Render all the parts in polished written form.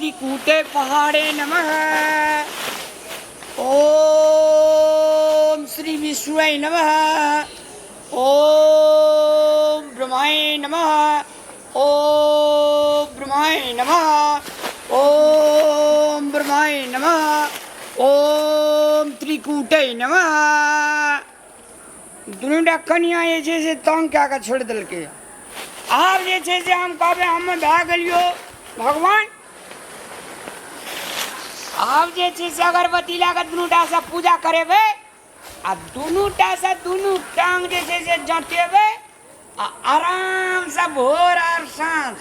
त्रिकूटे पहाड़े नमः। ओम श्री विष्णुवे नमः। ओम ब्रह्माय नमः। ओम ब्रह्माय नमः। ओम ब्रह्माय नमः। ओम त्रिकूटे नमः। दुनू कनिया जे छै तंग कए कऽ छोड़ि देलकै। आब जे छै से हम कहबै हम भए गेलियो भगवान। आब जे छै से अगरबत्ती लए कऽ दुनूटा से पूजा करेबै आ दुनूटा से दुनू टांग जे छै से जटेबै आ आराम से भोर आर साँझ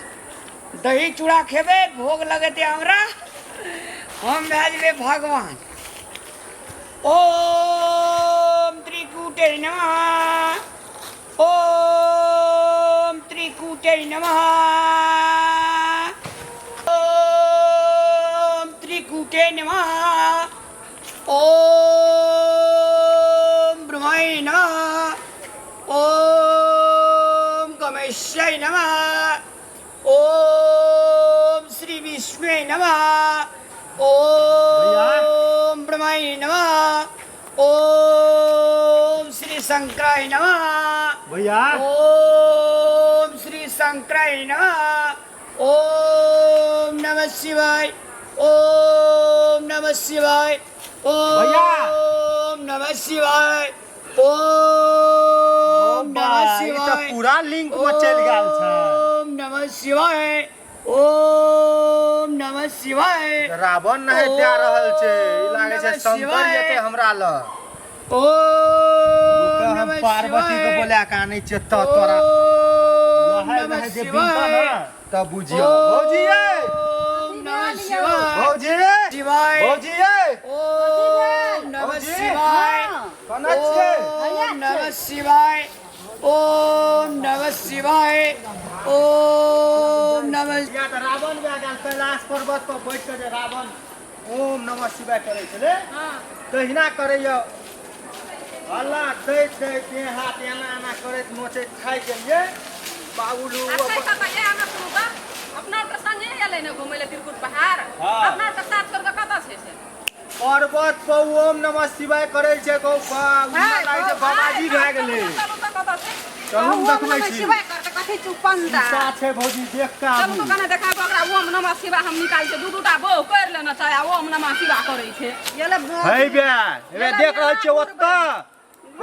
दही चूड़ा खेबै, भोग लगेतै हमरा, हम भए जेबै भगवान। ओम त्रिकूटे नमः। ओम त्रिकूटे नमः। ओम त्रिकूटे नमः। ओम ब्रह्माय नमः। ओम गणेशाय नमः। ओम श्री विष्णुवे नमः। ओम ब्रह्माय नमः। ओम श्री शंकराय नमः। भैया ओम श्री शंकराय नमः। ओम नमः शिवाय। ओम नमः शिवाय। ओम नमः शिवाय। ओम नमः शिवाय। पूरा लिंक में चल गया छै। ओम नमः शिवाय। ओम नमः शिवाय। रावण नहीं दे रहल छै, ई लागे छै शंकर जेते हमरा ल। ओम हम नमः पार्वती के बोला का नहीं छै त तोरा लहै लहै जे बिनता न त बुझियो। भौजी ए ओम नमः शिवाय। भौजी शिवाय। भौजी ए ओम नमः शिवाय। कोना छियै? ओम नमः शिवाय। ओम नमः शिवाय। ओम नमः। या त रावण भए गेल कैलाश पर्वत पर बैठ के जे रावण ओम नमः शिवाय करे छले, तहिना करैया। अल्लाह दैत दैत देह हाथ एना एना करैत नोचैत खाइ गेलियै। बाबुलू अपना के संगे एलै ने घुमै ले त्रिकुट पहाड़। अपना के साथ करके कतऽ छै से पर्वत पर ओम नमः शिवाय करे छै को लागे छै बाबाजी भए गेलै। चलू देखबै छी शिवाय करके कथि चुपंदा सा छै भौजी देख के चलू आबू। तो कने देखा ओकरा ओम नमः शिवाय हम निकाल के दू-दूटा बो कर लेना चाहे ओम नमः शिवाय करे छै। हे बे हे देख रहल छियै ओत्ता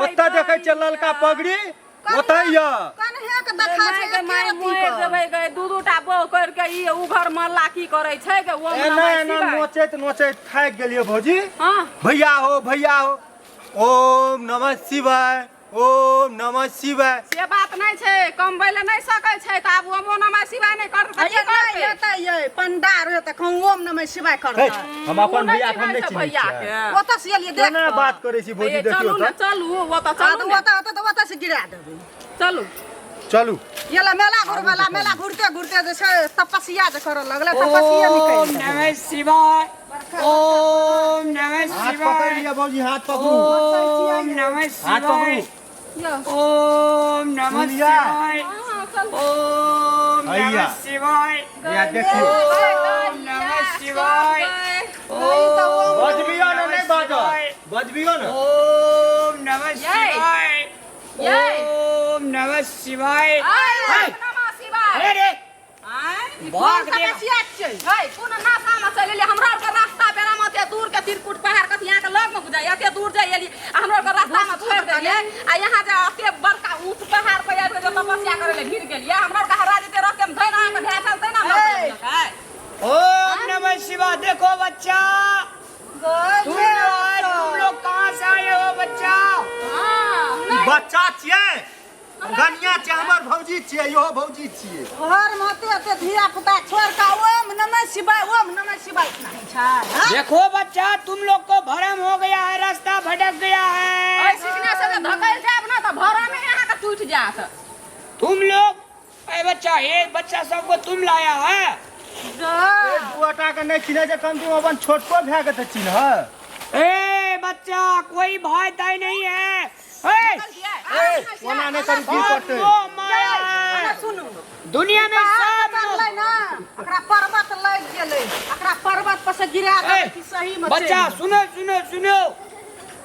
ओत्ता देखै छियै ललका पगड़ी ओतै य कन्हे के देखा छै के माय मोर देबै गए दू-दूटा बो कर के ई उघर मल्ला की करे छै के ओम एना नमः एना शिवाय। नोचैत नोचैत थाकि गेलियै भौजी। हां भैया हो ओम नमः शिवाय। ओम नमः शिवाय। से बात नहीं छै, कमबै ले नहीं सकै छै त आब ओम नमः शिवाय नहीं करत की करते एतै ये पंडार हे त ओम नमः शिवाय करतै। हम अपन भैया के हम नहीं चिन्है भैया छियै। के ओतऽ से एलियै देख केना बात करै छी भौजी देखियो चलू त। ने चलू ओतऽ आ चलू तो ने ओतऽ से गिरा देबै। चलू चलू येला मेला घुरबला मेला घुरते घुरते जे छै तपस्या जे करऽ लगलै तपस्या ओम निकल नमः शिवाय। ओम नमः हाथ शिवाय। पकड़िए भौजी हाथ पकड़ू। ओम नमः हाथ शिवाय। पकड़ू। ओम नमः सुनिया। शिवाय। ओम भैया। नमः शिवाय। या देखियो ओम नमः शिवाय। ओम बजबियो न नहीं बाजो बजबियो न। ओम नमः शिवाय। ओम नमः शिवाय। नमः शिवाय। अरे रे भाग तपस्या छै। हे कोन नासा में चल एलियै हमरा के रास्ता पेरा में ते दूर के त्रिकुट पहाड़ कथि यहाँ के लग में बुझाय एते दूर जाय एली हमरा के रास्ता में छोड़ देलियै आ यहाँ जे एते बड़का ऊंच पहाड़ पे आबि के तपस्या करे ले गिर गेलियै हमरा के हरा जेते रस्ते में धैन आके ढा चलते ना मर ओम नमः शिवाय। देखो बच्चा तुम लोग कहाँ से आए हो बच्चा? हां बच्चा छियै गनिया छियै हमर भौजी छियै इहो भौजी छियै। घर में एते धिया पुता छोड़ के ओम नमः शिवाय नहीं छै। देखो बच्चा तुम लोग को भरम हो गया है, रास्ता भटक गया है। ऐ सिकने से धकल जाब ना त भरा में यहाँ के टूट जात। तुम लोग बच्चा ये बच्चा सबको तुम लाया है। ए दुआटा के नहीं चिन्है जे कम तुम अपन छोटको भाई के त चिन्ह। ए बच्चा कोई भाई ताई नहीं है। कोना नहीं करी की करते माया है। सुनू दुनिया में सब चललै ना एकरा पर्वत लग गेलै एकरा पर से गिरा ए, कि सही में बच्चा सुनो सुनो सुनो,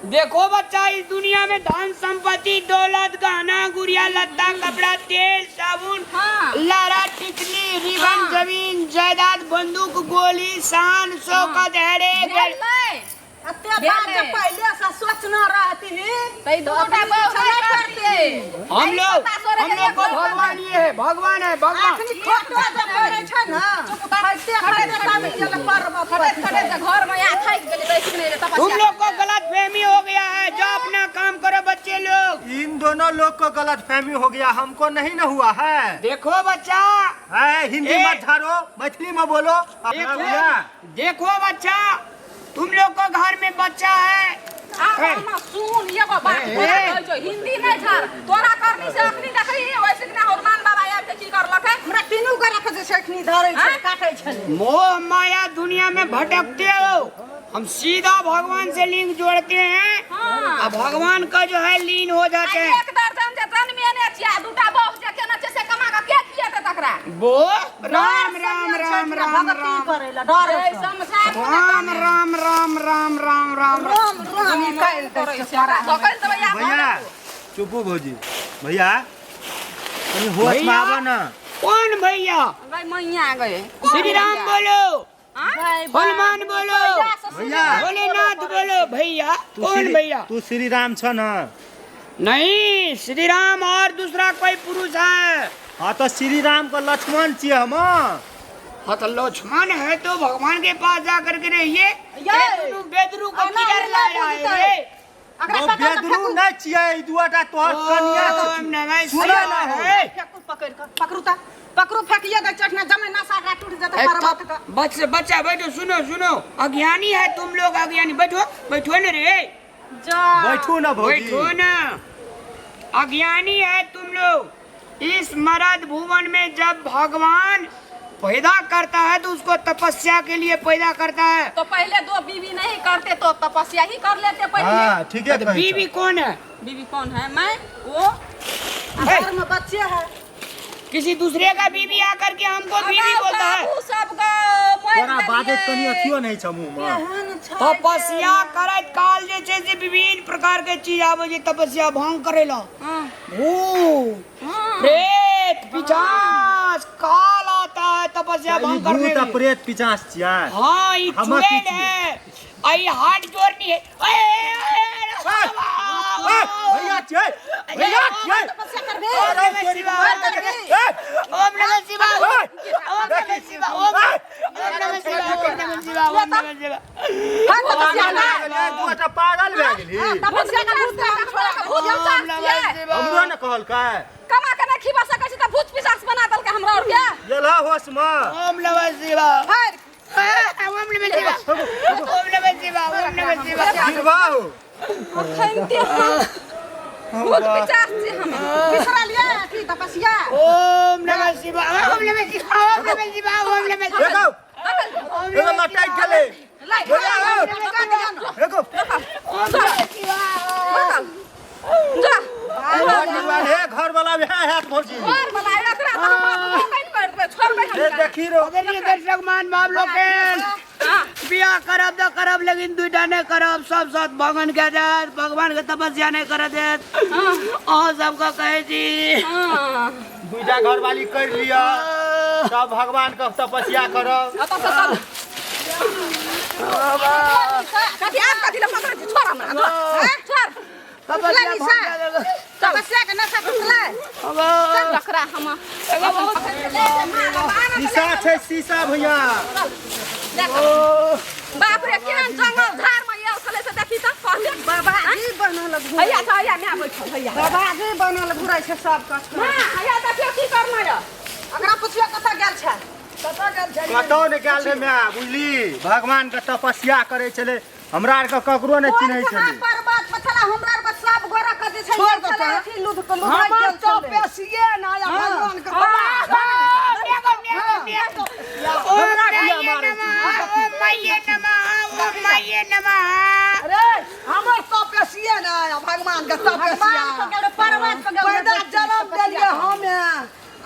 देखो बच्चा, इस दुनिया में धन संपत्ति, दौलत, गहना गुड़िया, लत्ता, कपड़ा, तेल, साबुन, हाँ। लारा, टिकली, रिबन, जमीन, जायदाद, बंदूक, गोली, शान, शौकत, हेड़े, अत्ते बात जब पहले से सोच न रहती तई दोटा बहुत करते हम लोग को भगवान ये है, भगवान है, भगवान। अखनी खोटो जब करे छ न खटे खटे तब चल पर्वत खड़े घर में आ खाई के बैठ के नहीं तुम लोग को गलत फहमी हो गया है, जो अपना काम करो बच्चे लोग। इन दोनों लोग को गलत फहमी हो गया, हमको नहीं न हुआ है। देखो बच्चा, है हिंदी मत झाड़ो, मैथिली में बोलो अपना भैया। देखो बच्चा, तुम लोग को घर में बच्चा है, सुन ये बात जो हिंदी नहीं छाड़ तोरा करनी से अखनी देखई वैसे कि ना हनुमान बाबा आब के की करलक है हमरा तीनों के रख जे सेखनी धरै छै काटै छै। मोह माया दुनिया में भटकते हो, हम सीधा भगवान से लिंक जोड़ते हैं। हाँ। अब भगवान का जो है लीन हो जाते हैं। एक दर्जन जे जन्मे ने छिया दूटा बहु जे केना छै से कमा के के खिएते तकरा वो राम राम राम राम राम करेला डर ए समझा राम राम राम राम राम राम राम राम निकाल दे सारा तो कल तो भैया चुप हो भौजी, भैया कहीं होश में आवा ना। कौन भैया? भाई मैया गए श्री राम बोलो, हनुमान बोलो, भैया भोलेनाथ बोलो। भैया कौन भैया? तू श्री राम छ ना? नहीं, श्री राम और दूसरा कोई पुरुष है। हाँ तो श्री राम का लक्ष्मण छिए हम। हाँ तो लक्ष्मण है तो भगवान के पास जा करके रहिए। बेदरू को किधर लाया है? वो बेदरू नहीं छिए, दुआटा तोहर कन्या ओम नमः सुना ना शिवाय। पकड़ कर पकड़ू ता पकड़ू फेंकिए तो चटना जमे नसा का टूट जाता पर्वत का। बच्चा बैठो, सुनो सुनो, अज्ञानी है तुम लोग, अज्ञानी। बैठो बैठो न रे, जा बैठू ना भौजी। बैठो न, अज्ञानी है तुम लोग। इस मर्द भुवन में जब भगवान पैदा करता है तो उसको तपस्या के लिए पैदा करता है। तो पहले दो बीवी नहीं करते तो तपस्या ही कर लेते पहले। हाँ ठीक है। बीवी कौन है? बीवी कौन है? मैं वो घर में बच्चे हैं किसी दूसरे का बीवी आकर के हमको बीवी बोलता है। बाबू सबका तोरा बात कनी अथियो नहीं छ मुंह में। तपस्या करत काल जे छै से विभिन्न प्रकार के चीज आवे जे तपस्या भंग करेला। भूत, प्रेत, पिशाच, काल आता है तपस्या भंग करने भूत में। प्रेत पिशाच छिया। हाँ, ये हमर चुड़ैल की है। आई हाथ जोड़नी है। भैया छिए, भैया छिए। तपस्या कर दे ओम नमः शिवाय, ओम नमः शिवाय, ओम नमः शिवाय, ओम नमः शिवाय, ओम नमः शिवाय, ओम नमः शिवाय। हां तपस्या ना दुआटा पागल भए गेली। तपस्या का भूत ओम नमः शिवाय। हमरो न कहल का कमा के नहीं खिबा सकै छी त भूत पिशाच बना देलकै हमरा और के। गेला होश में। ओम नमः शिवाय, हर ओम नमः शिवाय, ओम नमः शिवाय, ओम नमः शिवाय। गिरवाओ खैनते भूत पिशाच छी हम। बिसरा लिया की तपस्या ओम नमः शिवाय, ओम नमः शिवाय, ओम नमः शिवाय, ओम नमः शिवाय। देखो एगो लटाई गेले। लाई देखो ओम नमः शिवाय। जा हे घर वाला है हाथ भौजी। और बनाए रखना तो हम कैन कर दे छोड़ दे ये हम। देखी रो अगर दर्शक मान बाप लोग के बियाह करब तो करब, लेकिन दुईटा नहीं करब। सब साथ भगवान के देत, भगवान के तपस्या नहीं कर देत। और सबका कहे जी हां दूटा घर वाली कर लिया, सब भगवान का तपस्या करो। आता से चल कथि आप कथि ले पकड़ छोड़ हमरा छोड़ तपस्या निशा। भंग कर देगा। तपस्या के नशा टूटले चल रखरा हम शीशा छै शीशा भैया। बाप रे केहन जंगल झाड़ में ये उठले से देखी त कहले बाबाजी बनल भैया छ भैया मैं बैठल भैया बाबाजी बनल घुरै छै सब कष्ट हां भैया देखियो की करना य अकरा पुछियो कतऽ गेल छै कतऽ गेल छै कतौ ने गेल रे मैं बुझली, भगवान के तपस्या करे चले, हमरा आर के ककरो ने चिन्है छले। पर्वत पथला हमरा आर के सब गोरा के जे छै अथी लूट के लुटाई गेल छै तपस्या ना या भगवान के अरे हमर तपस्या ना या भगवान के तपस्या पर्वत पे पैदा जन्म देलिए हमे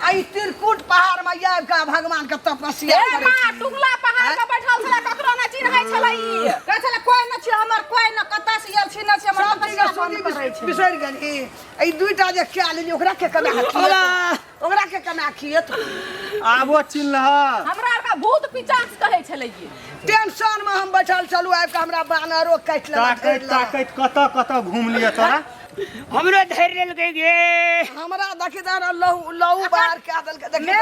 आई त्रिकुट पहाड़ में आबि के भगवान के तपस्या ए मां टुकला पहाड़ पे बैठल छला ककरो न दिन है छलै ई कहै छलै कोई न छै हमर कोई न कतऽ से आयल छी न छै हमर सबके सोनी बिसरि गेली ई दुइटा जे खा लेली ओकरा के कना ओकरा के कना खियत आबो चिन्ह हमरा आर का भूत पिचाच कहै छलै ई टेंशन में हम बैठल चलू आबि के हमरा बानरो काटि ताकैत ताकैत कतऽ घूम लिया तोरा हमरो धैर्य लेलकै गे हमरा देखिदार लहू बाहर के देलकै देखिए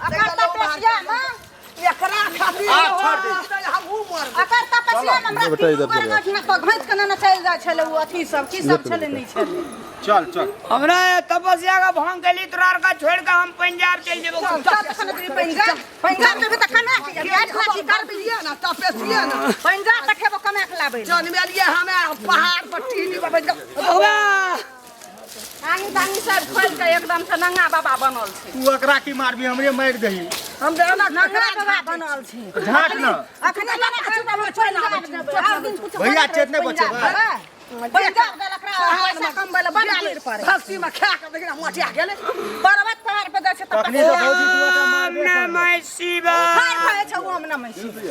अकर तपस्या में एकरा खातिर हमहू मर अकर तपस्या में हमरा तीन पर घैंच के न चलि जाइ छलै ओ अथी सब की सब छलै नहीं छलै चल हमरा तपस्या का भंग केली तोरा आर का छोड़ के हम पंजाब चल जेबो पंजाब में भी त कना के आज लाठी कर बिलिया ना तपस्या ना पंजाब तक हेबो कमा के लाबै जन्मेलिए हमे पहाड़ पर टीली पर बैठ के आंगी दांगी सब खोल के एकदम से नंगा बाबा बनल छै तू एकरा की मारबी हमरे मारि दही हम देना नंगा बाबा बनल छै झाट न अखने ना छोड़ ना भैया चेत नहीं बचे पंजाब देलक रा पैसा कमबै बड़ गिर पड़े भक्ति में खा के देखना मोटिया गेले पर्वत पहाड़ पे जाइ छै त अखनी तो भौजी दुआटा मार दे नमः शिवाय खाय खाय छै ओम नमः शिवाय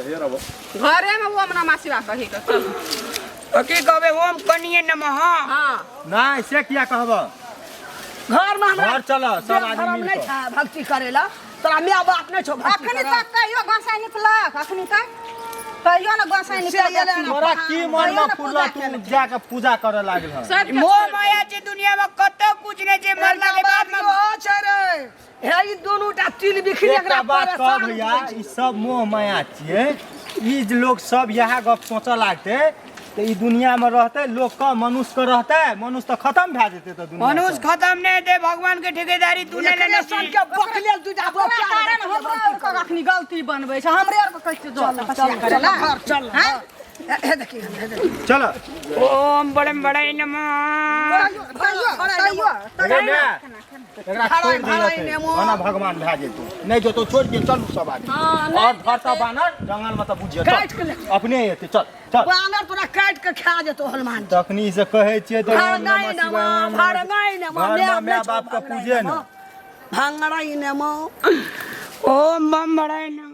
घरे में ओम नमः शिवाय कहि के चल की कहबे ओम कनिए नमः हां नहीं से क्या कहब घर में हमरा घर चल सब आदमी नहीं मिल था भक्ति करेला तोरा माय बाप नहीं छौ अखनी तक कहियो गोसाई निकलक अखनी तक कहियो न गोसाई निकलक तोरा की मन में फुरला तू जाके पूजा करे लागल ह मोह माया छै दुनिया में कतो कुछ नहीं छै मरला के बाद में छै रे हे ई दोनोटा तिल बिखरी एकटा बात कह भैया ई सब मोह माया छिए ई लोग सब यह गप सोच लागते तो ई दुनिया में रहते लोग का मनुष्य का रहते मनुष्य तो खत्म भए जेते तो दुनिया मनुष्य खत्म नहीं दे भगवान के ठेकेदारी तू नहीं लेने सन के बकले दुटा कारण हमरा अखनी गलती बनबै छै हमरे आर के कहै छै जो तपस्या करेला घर चल हे देखी चल ओम बड़े बड़े नमः एकरा छोड़ दे ओना भगवान भए जेतौ नहीं जो तो छोड़ के चल सब आदमी और भरता बानर जंगल में तो बुझिए अपने एते चल चल बानर तोरा काट के खा जेतो हनुमान तखनी से कहै छियै तो भाड़ नहीं न माय बाप का पूजे न भांगड़ा ही न ओम बम बड़े नमः